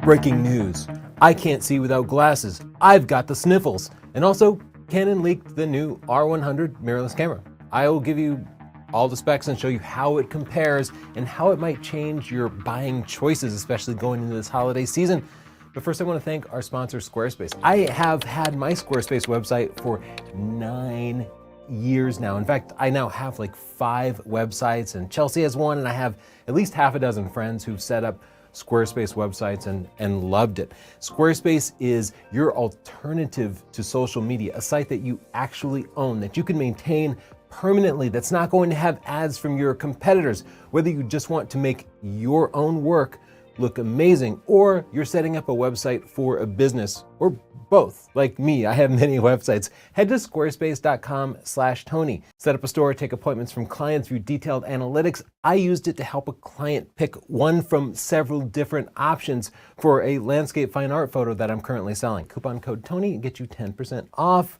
Breaking news. I can't see without glasses. I've got the sniffles. And also, Canon leaked the new R100 mirrorless camera. I will give you all the specs and show you how it compares and how it might change your buying choices, especially going into this holiday season. But first I want to thank our sponsor, Squarespace. I have had my Squarespace website for 9 years now. In fact, I now have like 5 websites, and Chelsea has one, and I have at least half a dozen friends who've set up Squarespace websites and loved it. Squarespace is your alternative to social media, a site that you actually own, that you can maintain permanently, that's not going to have ads from your competitors. Whether you just want to make your own work look amazing, or you're setting up a website for a business, or both. Like me, I have many websites. Head to squarespace.com/Tony. Set up a store, take appointments from clients, view detailed analytics. I used it to help a client pick one from several different options for a landscape fine art photo that I'm currently selling. Coupon code Tony and get you 10% off.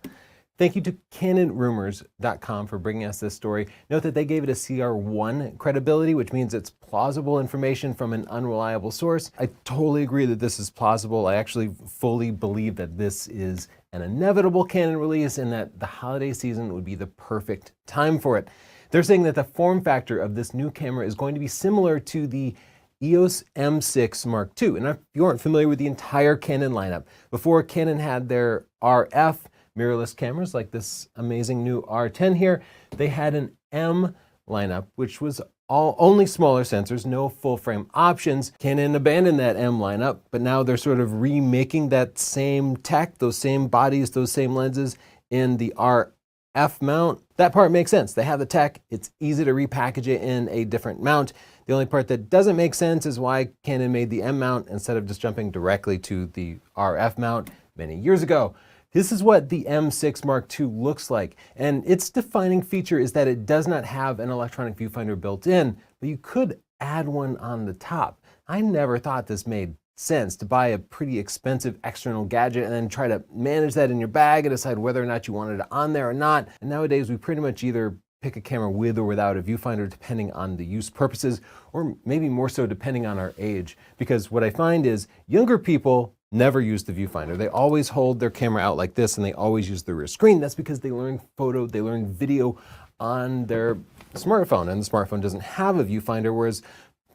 Thank you to CanonRumors.com for bringing us this story. Note that they gave it a CR1 credibility, which means it's plausible information from an unreliable source. I totally agree that this is plausible. I actually fully believe that this is an inevitable Canon release and that the holiday season would be the perfect time for it. They're saying that the form factor of this new camera is going to be similar to the EOS M6 Mark II. And if you aren't familiar with the entire Canon lineup, before Canon had their RF mirrorless cameras like this amazing new R10 here, they had an M lineup, which was only smaller sensors, no full frame options. Canon abandoned that M lineup, but now they're sort of remaking that same tech, those same bodies, those same lenses in the RF mount. That part makes sense. They have the tech. It's easy to repackage it in a different mount. The only part that doesn't make sense is why Canon made the M mount instead of just jumping directly to the RF mount many years ago. This is what the M6 Mark II looks like, and its defining feature is that it does not have an electronic viewfinder built in, but you could add one on the top. I never thought this made sense, to buy a pretty expensive external gadget and then try to manage that in your bag and decide whether or not you wanted it on there or not. And nowadays we pretty much either pick a camera with or without a viewfinder depending on the use purposes, or maybe more so depending on our age. Because what I find is younger people never use the viewfinder. They always hold their camera out like this and they always use the rear screen. That's because they learn video on their smartphone, and the smartphone doesn't have a viewfinder, whereas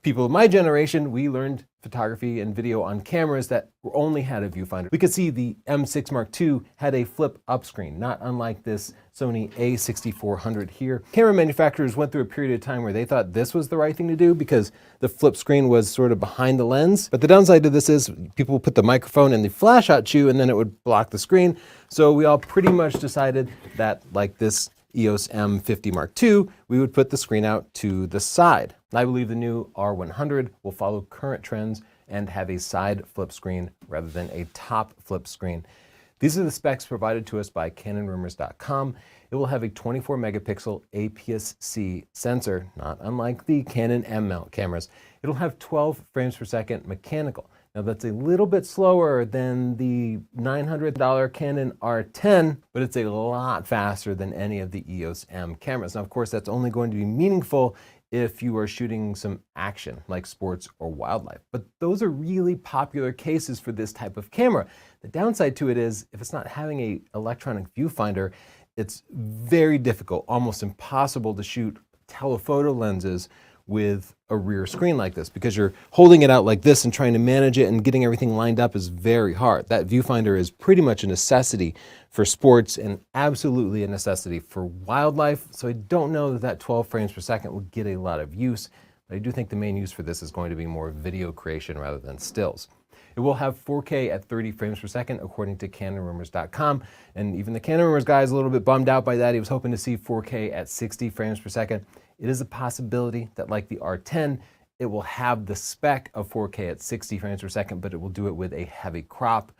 people of my generation, we learned photography and video on cameras that only had a viewfinder. We could see the M6 Mark II had a flip up screen, not unlike this Sony A6400 here. Camera manufacturers went through a period of time where they thought this was the right thing to do because the flip screen was sort of behind the lens. But the downside to this is people put the microphone in the flash at you and then it would block the screen. So we all pretty much decided that, like this EOS M50 Mark II, we would put the screen out to the side. I believe the new R100 will follow current trends and have a side flip screen rather than a top flip screen. These are the specs provided to us by CanonRumors.com. It will have a 24 megapixel APS-C sensor, not unlike the Canon M mount cameras. It'll have 12 frames per second mechanical. Now that's a little bit slower than the $900 Canon R10, but it's a lot faster than any of the EOS M cameras. Now of course that's only going to be meaningful if you are shooting some action like sports or wildlife. But those are really popular cases for this type of camera. The downside to it is if it's not having an electronic viewfinder, it's very difficult, almost impossible to shoot telephoto lenses with a rear screen like this, because you're holding it out like this and trying to manage it and getting everything lined up is very hard. That viewfinder is pretty much a necessity for sports and absolutely a necessity for wildlife. So I don't know that 12 frames per second would get a lot of use, but I do think the main use for this is going to be more video creation rather than stills. It will have 4K at 30 frames per second, according to CanonRumors.com. And even the Canon Rumors guy is a little bit bummed out by that. He was hoping to see 4K at 60 frames per second. It is a possibility that, like the R10, it will have the spec of 4K at 60 frames per second, but it will do it with a heavy crop.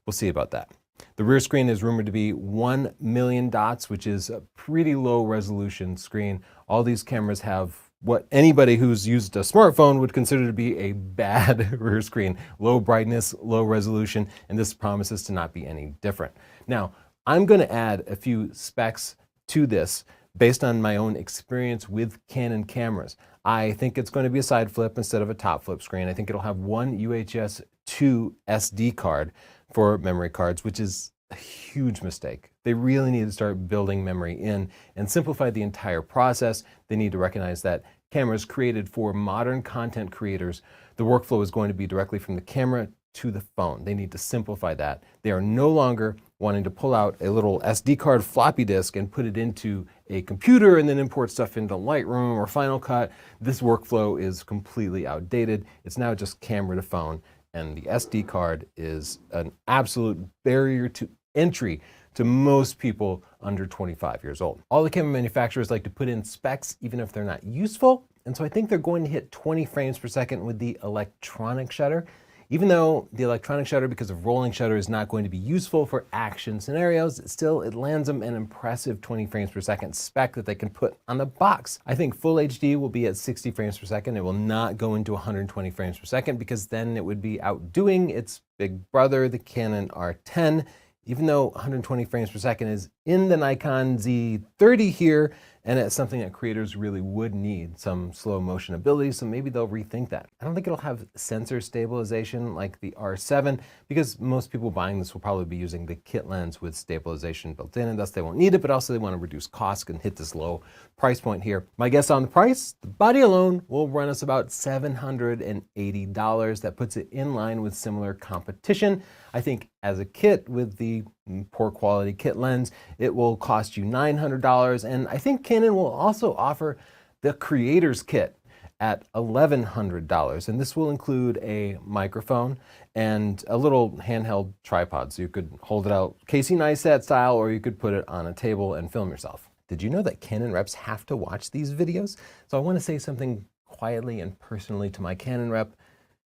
We'll see about that. The rear screen is rumored to be 1 million dots, which is a pretty low resolution screen. All these cameras have what anybody who's used a smartphone would consider to be a bad rear screen. Low brightness, low resolution, and this promises to not be any different. Now, I'm going to add a few specs to this based on my own experience with Canon cameras. I think it's going to be a side flip instead of a top flip screen. I think it'll have one UHS M.2 SD card for memory cards, which is a huge mistake. They really need to start building memory in and simplify the entire process. They need to recognize that cameras created for modern content creators, the workflow is going to be directly from the camera to the phone. They need to simplify that. They are no longer wanting to pull out a little SD card floppy disk and put it into a computer and then import stuff into Lightroom or Final Cut. This workflow is completely outdated. It's now just camera to phone, and the SD card is an absolute barrier to entry to most people under 25 years old. All the camera manufacturers like to put in specs even if they're not useful, and so I think they're going to hit 20 frames per second with the electronic shutter. Even though the electronic shutter, because of rolling shutter, is not going to be useful for action scenarios, still it lands them an impressive 20 frames per second spec that they can put on the box. I think full HD will be at 60 frames per second. It will not go into 120 frames per second because then it would be outdoing its big brother, the Canon R100. Even though 120 frames per second is in the Nikon Z30 here, and it's something that creators really would need some slow motion ability, so maybe they'll rethink that. I don't think it'll have sensor stabilization like the R7, because most people buying this will probably be using the kit lens with stabilization built in, and thus they won't need it, but also they want to reduce costs and hit this low price point here. My guess on the price, the body alone will run us about $780. That puts it in line with similar competition. I think as a kit with the poor quality kit lens, it will cost you $900, and I think Canon will also offer the creator's kit at $1,100, and this will include a microphone and a little handheld tripod, so you could hold it out Casey Neistat style, or you could put it on a table and film yourself. Did you know that Canon reps have to watch these videos? So I want to say something quietly and personally to my Canon rep.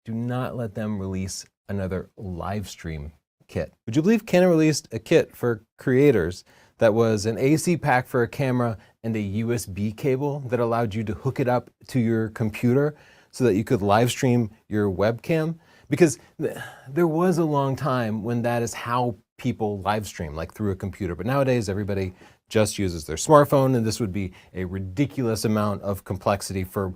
Do not let them release another live stream kit. Would you believe Canon released a kit for creators that was an AC pack for a camera and a USB cable that allowed you to hook it up to your computer so that you could live stream your webcam? Because there was a long time when that is how people live stream, like through a computer, but nowadays everybody just uses their smartphone, and this would be a ridiculous amount of complexity for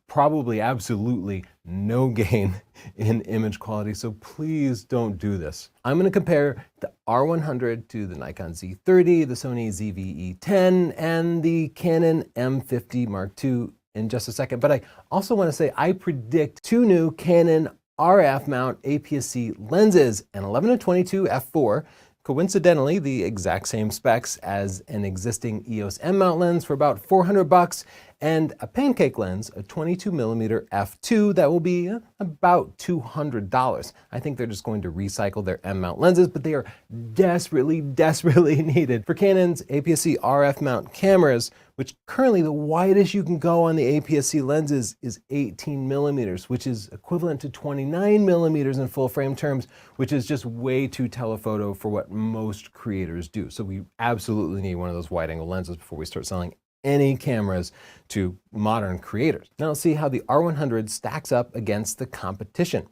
probably absolutely no gain in image quality, so please don't do this. I'm going to compare the R100 to the Nikon Z30, the Sony ZV-E10, and the Canon M50 Mark II in just a second, but I also want to say I predict two new Canon RF mount APS-C lenses, an 11-22 f4, coincidentally the exact same specs as an existing EOS M mount lens for about $400, and a pancake lens, a 22mm f2 that will be about $200. I think they're just going to recycle their M mount lenses, but they are desperately needed for Canon's APS-C RF mount cameras, which currently the widest you can go on the APS-C lenses is 18mm, which is equivalent to 29mm in full frame terms, which is just way too telephoto for what most creators do. So we absolutely need one of those wide angle lenses before we start selling any cameras to modern creators. Now let's see how the R100 stacks up against the competition.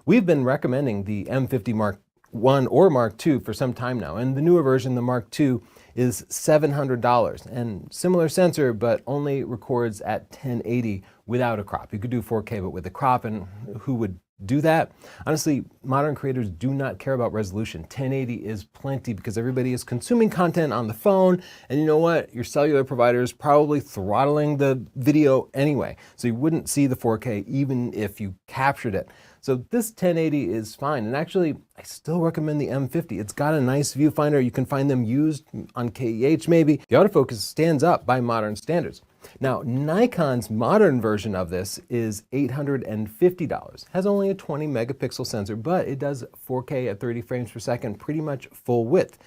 We've been recommending the M50 Mark I or Mark II for some time now, and the newer version, the Mark II, is $700, and similar sensor, but only records at 1080 without a crop. You could do 4K, but with a crop, and who would do that? Honestly, modern creators do not care about resolution. 1080 is plenty because everybody is consuming content on the phone, and you know what? Your cellular provider is probably throttling the video anyway, so you wouldn't see the 4K even if you captured it. So this 1080 is fine, and actually I still recommend the M50. It's got a nice viewfinder. You can find them used on KEH maybe. The autofocus stands up by modern standards. Now Nikon's modern version of this is $850. Has only a 20 megapixel sensor, but it does 4K at 30 frames per second, pretty much full width.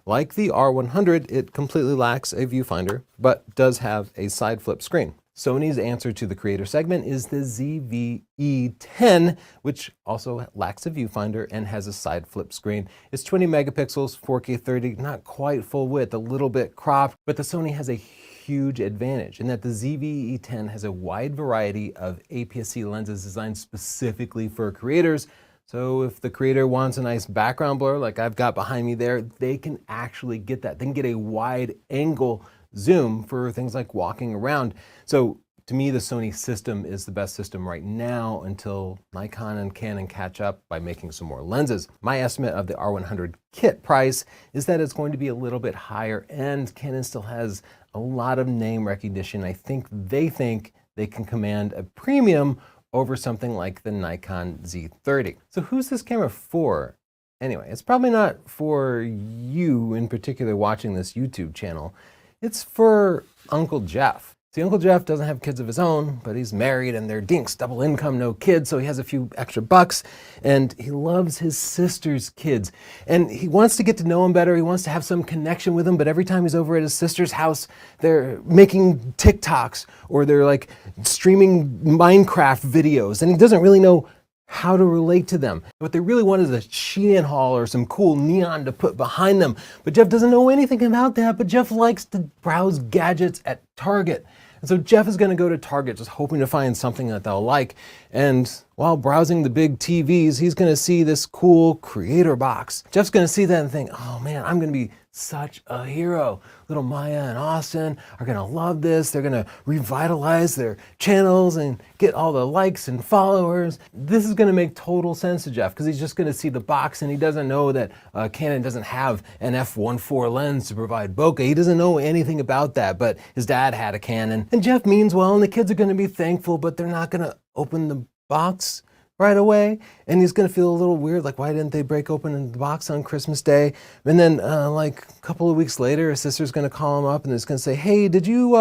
Like the R100, it completely lacks a viewfinder, but does have a side flip screen. Sony's answer to the creator segment is the ZV-E10, which also lacks a viewfinder and has a side flip screen. It's 20 megapixels, 4K 30, not quite full width, a little bit cropped, but the Sony has a huge advantage in that the ZV-E10 has a wide variety of APS-C lenses designed specifically for creators. So if the creator wants a nice background blur like I've got behind me there, they can actually get that. They can get a wide angle zoom for things like walking around. So To me, the Sony system is the best system right now until Nikon and Canon catch up by making some more lenses. My estimate of the R100 kit price is that it's going to be a little bit higher, and Canon still has a lot of name recognition. I think they can command a premium over something like the Nikon Z30. So who's this camera for? Anyway, it's probably not for you in particular watching this YouTube channel. It's for Uncle Jeff. See, Uncle Jeff doesn't have kids of his own, but he's married and they're dinks, double income, no kids, so he has a few extra bucks, and he loves his sister's kids. And he wants to get to know them better, he wants to have some connection with them, but every time he's over at his sister's house, they're making TikToks, or they're like streaming Minecraft videos, and he doesn't really know how to relate to them. What they really want is a Shein haul or some cool neon to put behind them. But Jeff doesn't know anything about that, but Jeff likes to browse gadgets at Target. And so Jeff is gonna go to Target just hoping to find something that they'll like. And while browsing the big TVs, he's gonna see this cool creator box. Jeff's gonna see that and think, oh man, I'm gonna be such a hero. Little Maya and Austin are gonna love this. They're gonna revitalize their channels and get all the likes and followers. This is gonna make total sense to Jeff because he's just gonna see the box and he doesn't know that Canon doesn't have an f1.4 lens to provide bokeh. He doesn't know anything about that, but his dad had a Canon. And Jeff means well, and the kids are gonna be thankful, but they're not gonna open the box right away, and he's gonna feel a little weird, like why didn't they break open the box on Christmas Day? And then like a couple of weeks later, his sister's gonna call him up and is gonna say, hey, did you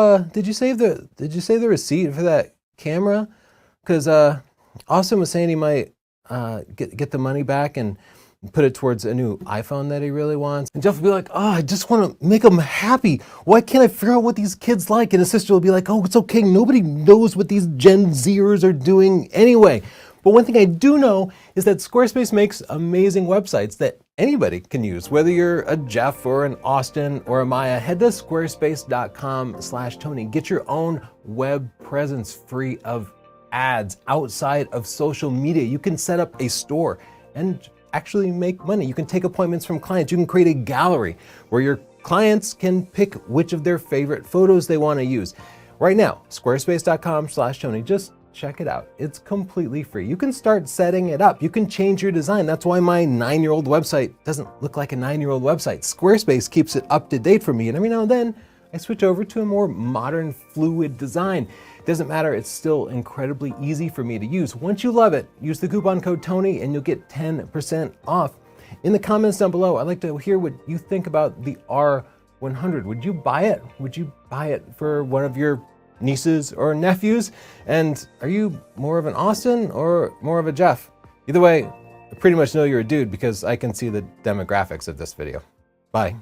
save the receipt for that camera? Because Austin was saying he might get the money back and put it towards a new iPhone that he really wants. And Jeff will be like, oh, I just want to make them happy. Why can't I figure out what these kids like? And his sister will be like, oh, it's okay. Nobody knows what these Gen Zers are doing anyway. But one thing I do know is that Squarespace makes amazing websites that anybody can use. Whether you're a Jeff or an Austin or a Maya, head to squarespace.com/Tony. Get your own web presence free of ads outside of social media. You can set up a store and actually make money. You can take appointments from clients. You can create a gallery where your clients can pick which of their favorite photos they want to use. Right now, squarespace.com/Tony. Just check it out. It's completely free. You can start setting it up. You can change your design. That's why my 9-year-old website doesn't look like a 9-year-old website. Squarespace keeps it up to date for me, and every now and then I switch over to a more modern, fluid design. It doesn't matter, it's still incredibly easy for me to use. Once you love it, use the coupon code Tony and you'll get 10% off. In the comments down below, I'd like to hear what you think about the R100. Would you buy it? Would you buy it for one of your nieces or nephews? And are you more of an Austin or more of a Jeff? Either way, I pretty much know you're a dude because I can see the demographics of this video. Bye.